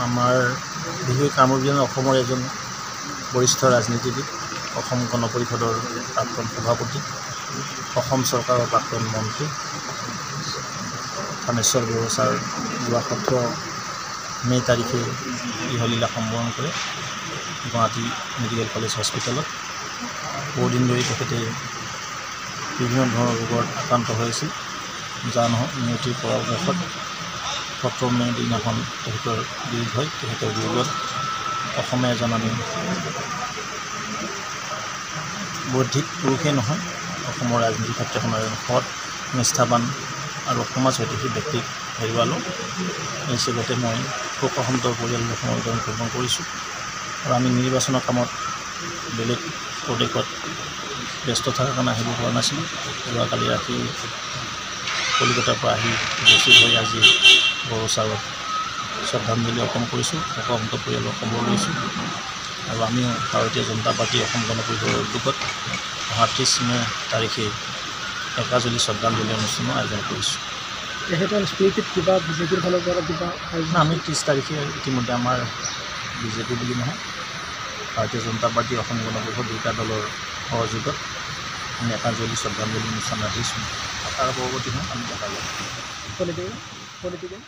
আমাৰ বিশেষ কামৰূপীয় অসমৰ এজন বৰিষ্ঠ ৰাজনীতিবিদ, অসম গণ পৰিষদৰ প্ৰাক্তন সভাপতি, অসম চৰকাৰৰ প্ৰাক্তন মন্ত্ৰী থানেশ্বৰ বৰুৱা ছাৰ যোৱা 17 মে' তাৰিখে ইহলীলা সম্বৰণ কৰে গুৱাহাটী মেডিকেল কলেজ হস্পিটেলত। বহুদিন ধৰি তেখেতে বিভিন্ন ধৰণৰ ৰোগত আক্ৰান্ত হৈ আছিল, যাৰ নিয়তিৰ পৰামৰ্শত 17 মে' দিনাখন তেখেতৰ বিয়োগ হয়। তেখেতৰ বিয়োগত অসমে এজন আমি বৌদ্ধিক পুৰুষেই নহয়, অসমৰ ৰাজনীতি ক্ষেত্ৰখনৰ এজন সৎ, নিষ্ঠাবান আৰু সমাজ হিতৈষী ব্যক্তিক হেৰুৱালোঁ। এই হিচাপতে মই শোকসন্তপ্ত পৰিয়ালৰ সমবেদনা জ্ঞাপন কৰিছোঁ। আৰু আমি নিৰ্বাচনৰ কামত বেলেগ প্ৰদেশত ব্যস্ত থকাৰ কাৰণে আহিব পৰা নাছিলোঁ। যোৱাকালি ৰাতি কলিকতাৰ পৰা আহি উপস্থিত হৈ আজি বড়ো ছাৰক শ্ৰদ্ধাঞ্জলি অৰ্পণ কৰিছোঁ, শোকসন্তপ্ত পৰিয়ালৰ খবৰ লৈছোঁ। আৰু আমিও ভাৰতীয় জনতা পাৰ্টি অসম গণ পৰিষদৰ উদ্যোগত অহা 30 মে' তাৰিখে একাজলি শ্ৰদ্ধাঞ্জলি অনুষ্ঠানৰ আয়োজন কৰিছোঁ। তেখেতৰ স্মৃতিত কিবা বিজেপিৰ ফালৰ পৰা কিবা আমি 30 তাৰিখে ইতিমধ্যে আমাৰ বিজেপি বুলি নহয়, ভাৰতীয় জনতা পাৰ্টি অসম গণ পৰিষদ দুটা দলৰ সহযোগত আমি একাজলি শ্ৰদ্ধাঞ্জলি অনুষ্ঠান ৰাখিছোঁ। তাৰ পৰৱৰ্তী সময়ত আমি দেখা যাব। পলিটিকেল